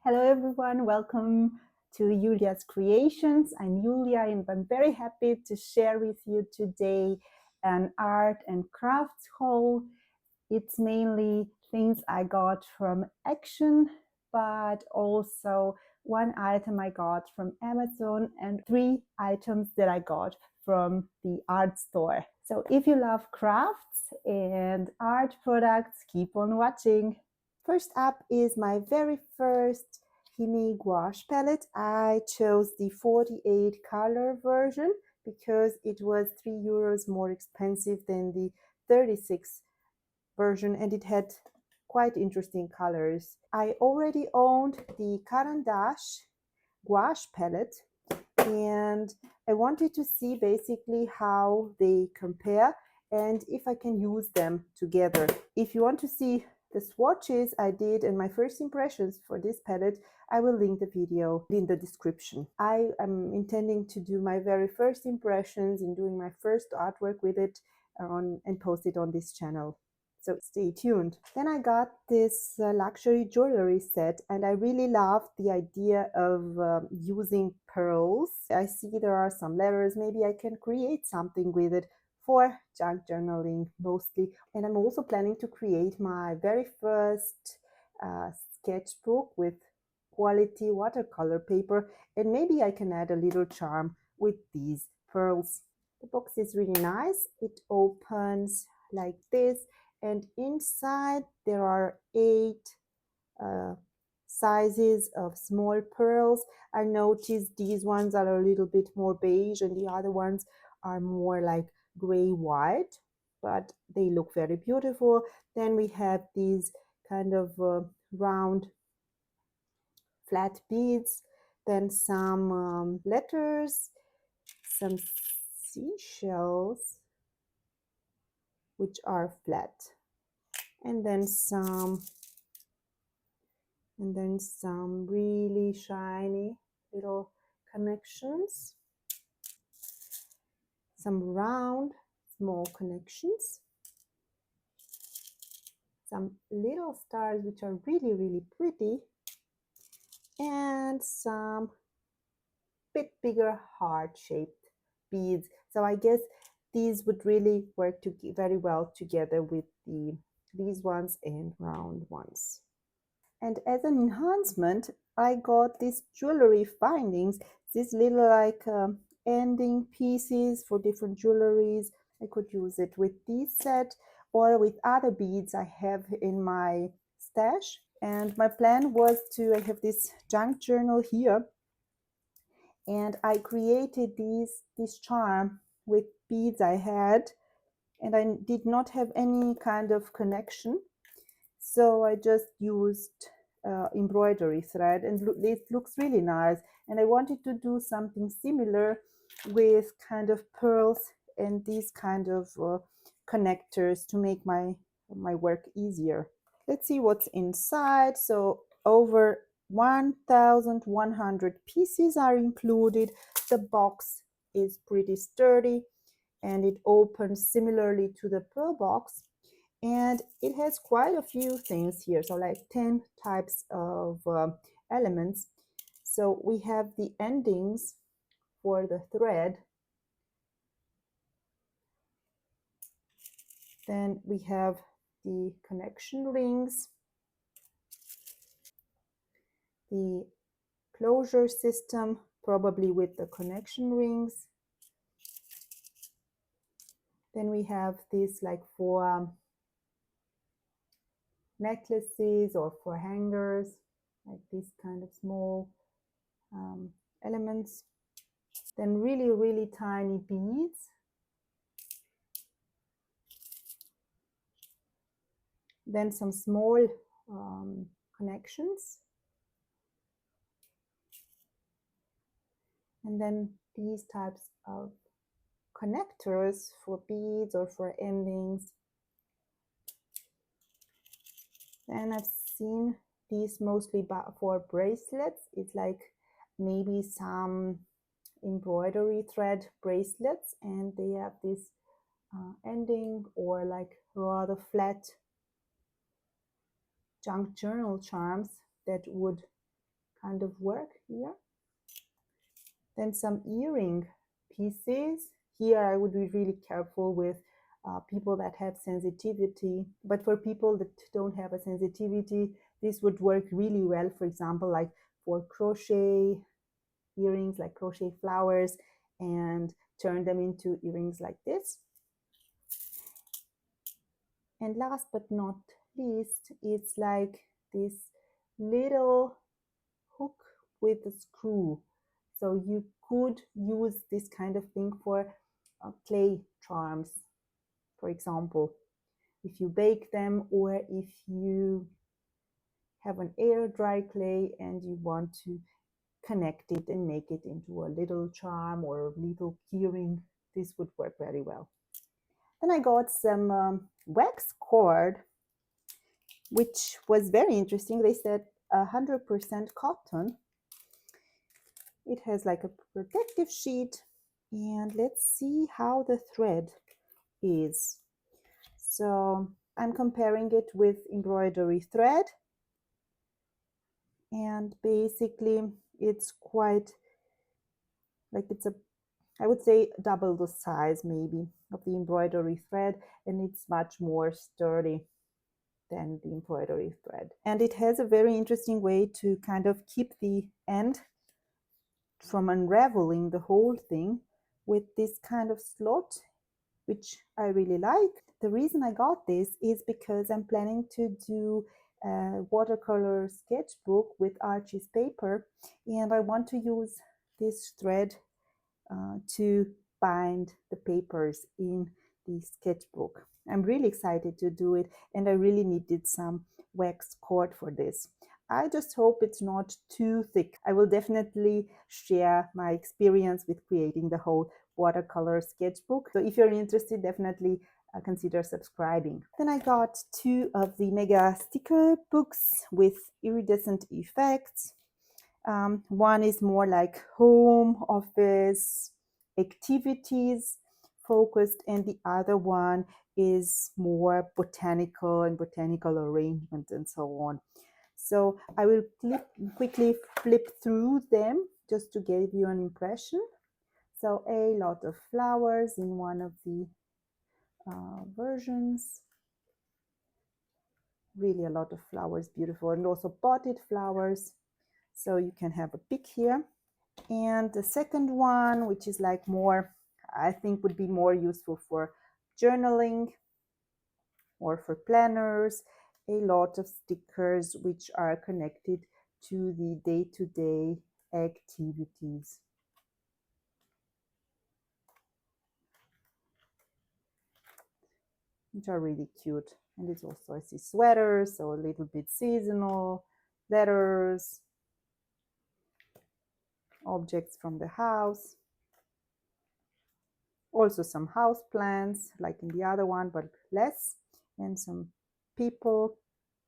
Hello everyone, welcome to Julia's Creations. I'm Julia and I'm very happy to share with you today an art and crafts haul. It's mainly things I got from Action, but also one item I got from Amazon and 3 items that I got from the art store. So if you love crafts and art products, keep on watching. First up is my very first HIMI gouache palette. I chose the 48 color version because it was €3 more expensive than the 36 version and it had quite interesting colors. I already owned the Caran gouache palette and I wanted to see basically how they compare and if I can use them together. If you want to see the swatches I did and my first impressions for this palette, I will link the video in the description. I am intending to do my very first impressions and doing my first artwork with it and post it on this channel. So stay tuned. Then I got this luxury jewelry set and I really love the idea of using pearls. I see there are some levers, maybe I can create something with it for junk journaling mostly. And I'm also planning to create my very first sketchbook with quality watercolor paper and maybe I can add a little charm with these pearls. The box is really nice. It opens like this and inside there are 8 sizes of small pearls. I noticed these ones are a little bit more beige and the other ones are more like gray white, but they look very beautiful. Then we have these kind of round flat beads, then some letters, some seashells which are flat, and then some really shiny little connections, some round small connections, some little stars which are really pretty, and some bit bigger heart-shaped beads. So I guess these would really work very well together with these ones and round ones. And as an enhancement, I got these jewelry findings, these little like ending pieces for different jewelries. I could use it with this set or with other beads I have in my stash. And my plan was I have this junk journal here, and I created this charm with beads I had, and I did not have any kind of connection. So I just used embroidery thread and it looks really nice. And I wanted to do something similar with kind of pearls and these kind of connectors to make my work easier. Let's see what's inside. So over 1,100 pieces are included. The box is pretty sturdy and it opens similarly to the pearl box. And it has quite a few things here, so like 10 types of elements. So we have the endings for the thread. Then we have the connection rings, the closure system, probably with the connection rings. Then we have this like for necklaces or for hangers, like these kind of small elements. Then really tiny beads. Then some small connections. And then these types of connectors for beads or for endings. Then I've seen these mostly for bracelets. It's like maybe some embroidery thread bracelets, and they have this ending or like rather flat junk journal charms that would kind of work here. Then some earring pieces. Here I would be really careful with people that have sensitivity, but for people that don't have a sensitivity, this would work really well, for example, like for crochet earrings, like crochet flowers, and turn them into earrings like this. And last but not least, it's like this little hook with a screw. So you could use this kind of thing for clay charms, for example, if you bake them, or if you have an air dry clay and you want to connect it and make it into a little charm or a little keyring, this would work very well. Then I got some wax cord, which was very interesting. They said 100% cotton. It has like a protective sheet, and let's see how the thread is. So I'm comparing it with embroidery thread, and basically it's quite like, it's a, I would say double the size maybe of the embroidery thread, and it's much more sturdy than the embroidery thread. And it has a very interesting way to kind of keep the end from unraveling the whole thing with this kind of slot, which I really like. The reason I got this is because I'm planning to do a watercolor sketchbook with Archie's paper, and I want to use this thread to bind the papers in the sketchbook. I'm really excited to do it, and I really needed some wax cord for this. I just hope it's not too thick. I will definitely share my experience with creating the whole watercolor sketchbook. So if you're interested, definitely consider subscribing. Then I got 2 of the mega sticker books with iridescent effects. One is more like home, office, activities focused, and the other one is more botanical and botanical arrangement and so on. So I will quickly flip through them just to give you an impression. So a lot of flowers in one of the versions. Really a lot of flowers, beautiful, and also potted flowers. So you can have a pick here. And the second one, which is like more, I think would be more useful for journaling or for planners, a lot of stickers which are connected to the day-to-day activities. Which are really cute. And it's also, I see sweaters, so a little bit seasonal, letters, objects from the house. Also some house plants, like in the other one, but less. And some people,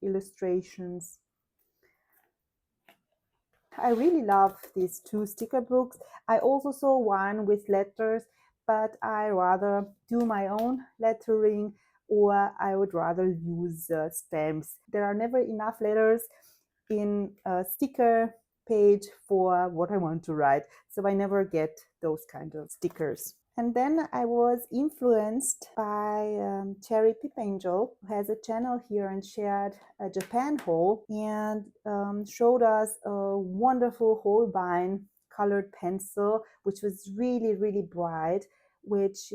illustrations. I really love these 2 sticker books. I also saw one with letters, but I rather do my own lettering, or I would rather use stamps. There are never enough letters in a sticker page for what I want to write, so I never get those kind of stickers. And then I was influenced by Cherry Pip Angel, who has a channel here and shared a Japan haul, and showed us a wonderful Holbein colored pencil, which was really, really bright, which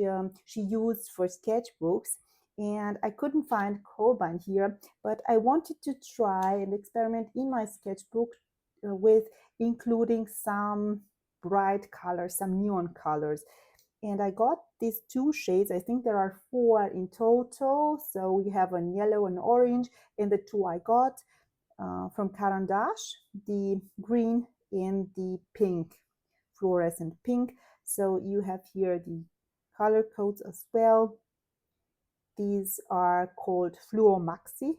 she used for sketchbooks. And I couldn't find Holbein here, but I wanted to try and experiment in my sketchbook with including some bright colors, some neon colors. And I got these 2 shades. I think there are 4 in total. So we have a yellow and orange, and the 2 I got from Caran, the green and the pink, fluorescent pink. So you have here the color codes as well. These are called Fluo Maxi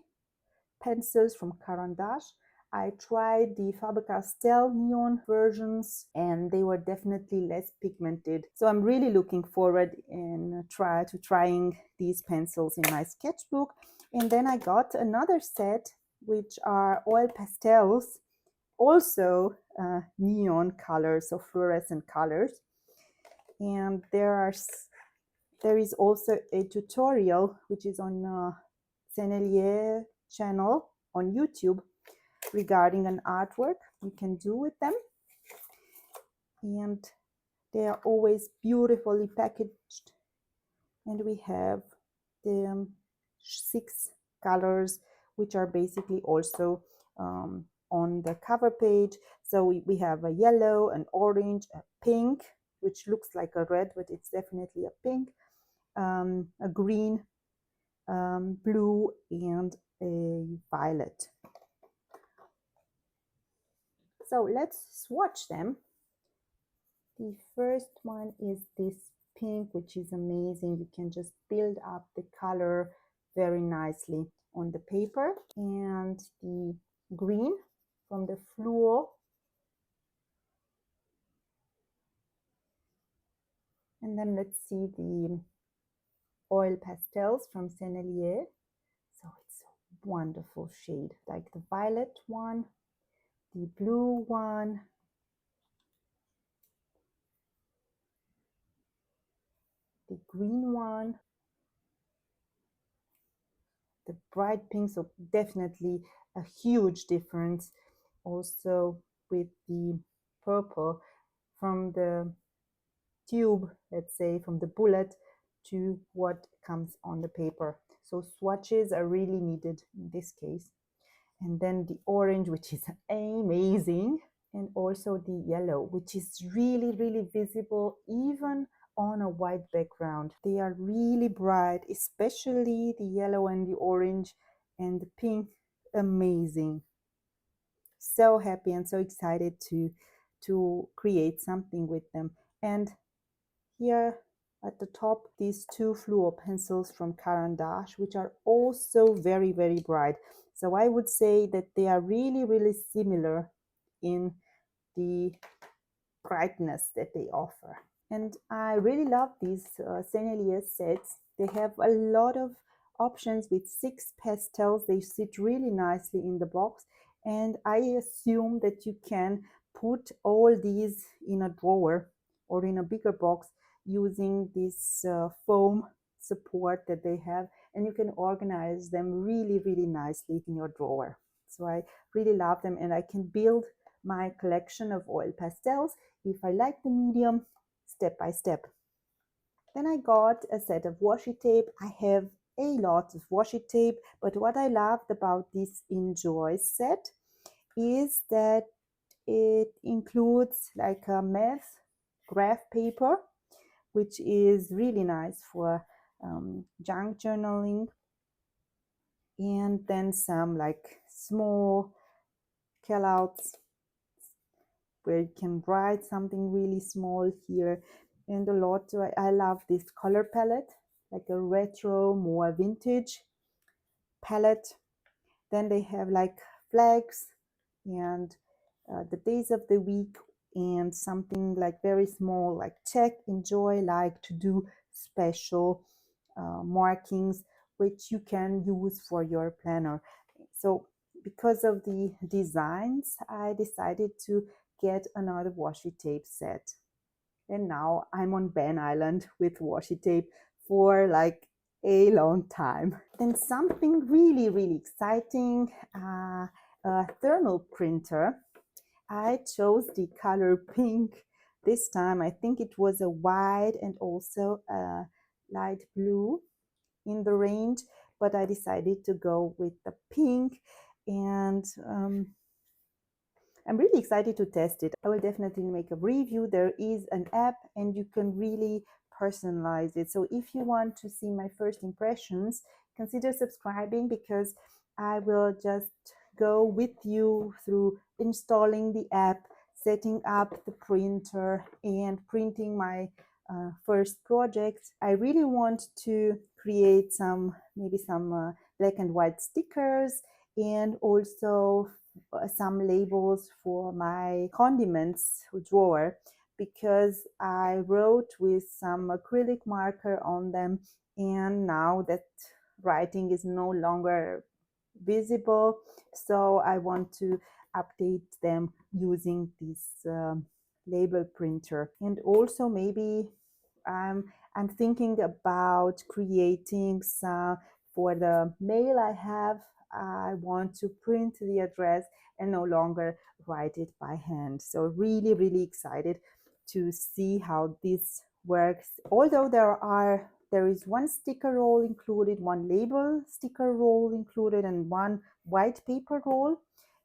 pencils from Caran. I tried the Faber-Castell neon versions, and they were definitely less pigmented. So I'm really looking forward to trying these pencils in my sketchbook. And then I got another set, which are oil pastels. also neon colors or fluorescent colors. And there is also a tutorial which is on Sennelier channel on YouTube regarding an artwork you can do with them. And they are always beautifully packaged. And we have the 6 colors, which are basically also on the cover page. So we have a yellow, an orange, a pink, which looks like a red, but it's definitely a pink, a green, blue, and a violet. So let's swatch them. The first one is this pink, which is amazing. You can just build up the color very nicely on the paper. And the green from the Fluo. And then let's see the oil pastels from Sennelier. So it's a wonderful shade, like the violet one, the blue one, the green one, the bright pink, so definitely a huge difference also with the purple from the tube, let's say from the bullet to what comes on the paper. So swatches are really needed in this case. And then the orange, which is amazing, and also the yellow, which is really, really visible even on a white background. They are really bright, especially the yellow and the orange and the pink. Amazing. So happy and so excited to create something with them. And here at the top, these 2 fluo pencils from Caran, which are also very, very bright. So I would say that they are really, really similar in the brightness that they offer. And I really love these Sennelier sets. They have a lot of options with 6 pastels. They sit really nicely in the box. And I assume that you can put all these in a drawer or in a bigger box using this foam support that they have. And you can organize them really, really nicely in your drawer. So I really love them, and I can build my collection of oil pastels if I like the medium, step by step. Then I got a set of washi tape. I have a lot of washi tape, but what I loved about this Enjoy set is that it includes like a math graph paper, which is really nice for junk journaling, and then some like small callouts where you can write something really small here, and a lot. I love this color palette, like a retro, more vintage palette. Then they have like flags and the days of the week, and something like very small, like check, enjoy, like, to do special markings, which you can use for your planner. So because of the designs, I decided to get another washi tape set. And now I'm on Ben Island with washi tape for like a long time. Then something really, really exciting, a thermal printer. I chose the color pink this time. I think it was a white and also a light blue in the range, but I decided to go with the pink, and I'm really excited to test it. I will definitely make a review. There is an app and you can really personalize it. So if you want to see my first impressions, consider subscribing, because I will just go with you through installing the app, setting up the printer, and printing my first project. I really want to create maybe some black and white stickers, and also some labels for my condiments drawer, because I wrote with some acrylic marker on them, and now that writing is no longer visible, so I want to update them using this label printer. And also maybe I'm thinking about creating some, for the mail I have, I want to print the address and no longer write it by hand. So really, really excited to see how this works. Although there is one sticker roll included, one label sticker roll included, and one white paper roll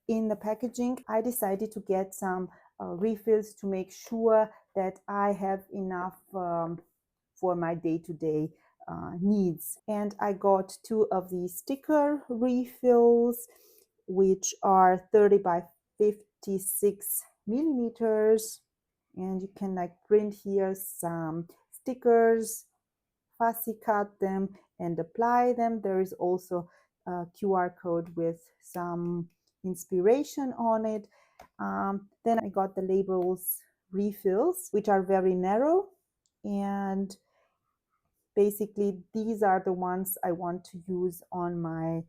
in the packaging, I decided to get some refills to make sure that I have enough for my day-to-day needs. And I got 2 of these sticker refills, which are 30 by 56 millimeters. And you can like print here some stickers, fussy cut them and apply them. There is also a QR code with some inspiration on it. Then I got the labels refills, which are very narrow, and basically these are the ones I want to use on my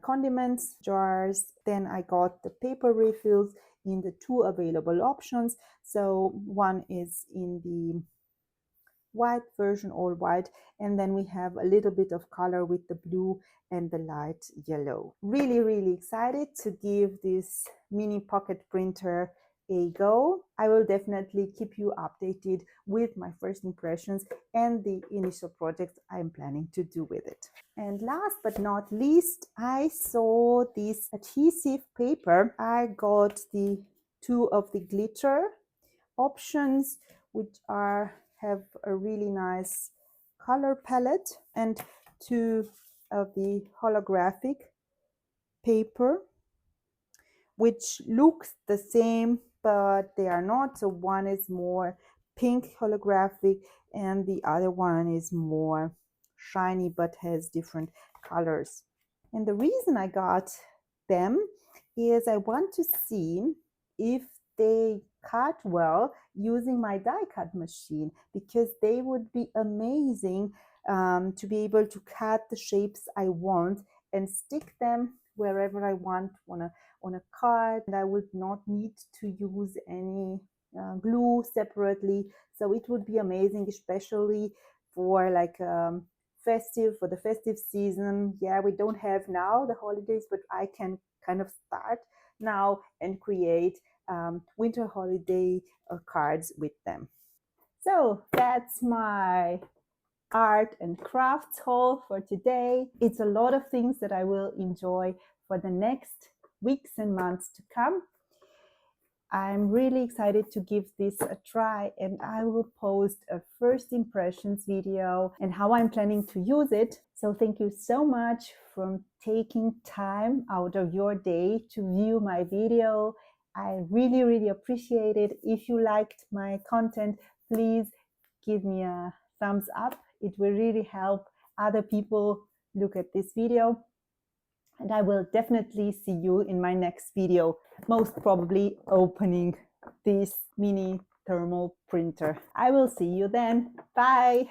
condiments jars. Then I got the paper refills in the 2 available options. So one is in the white version, all white, and then we have a little bit of color with the blue and the light yellow. Really, really excited to give this mini pocket printer a go. I will definitely keep you updated with my first impressions and the initial projects I'm planning to do with it. And last but not least, I saw this adhesive paper. I got the 2 of the glitter options, which have a really nice color palette, and 2 of the holographic paper, which looks the same, but they are not. So one is more pink holographic and the other one is more shiny but has different colors. And the reason I got them is I want to see if they cut well using my die cut machine, because they would be amazing to be able to cut the shapes I want and stick them wherever I want on a card, and I would not need to use any glue separately. So it would be amazing, especially for like for the festive season. Yeah, we don't have now the holidays, but I can kind of start now and create winter holiday cards with them. So that's my art and crafts haul for today. It's a lot of things that I will enjoy for the next weeks and months to come. I'm really excited to give this a try, and I will post a first impressions video and how I'm planning to use it. So thank you so much for taking time out of your day to view my video. I really, really appreciate it. If you liked my content, please give me a thumbs up. It will really help other people look at this video. And I will definitely see you in my next video, most probably opening this mini thermal printer. I will see you then. Bye.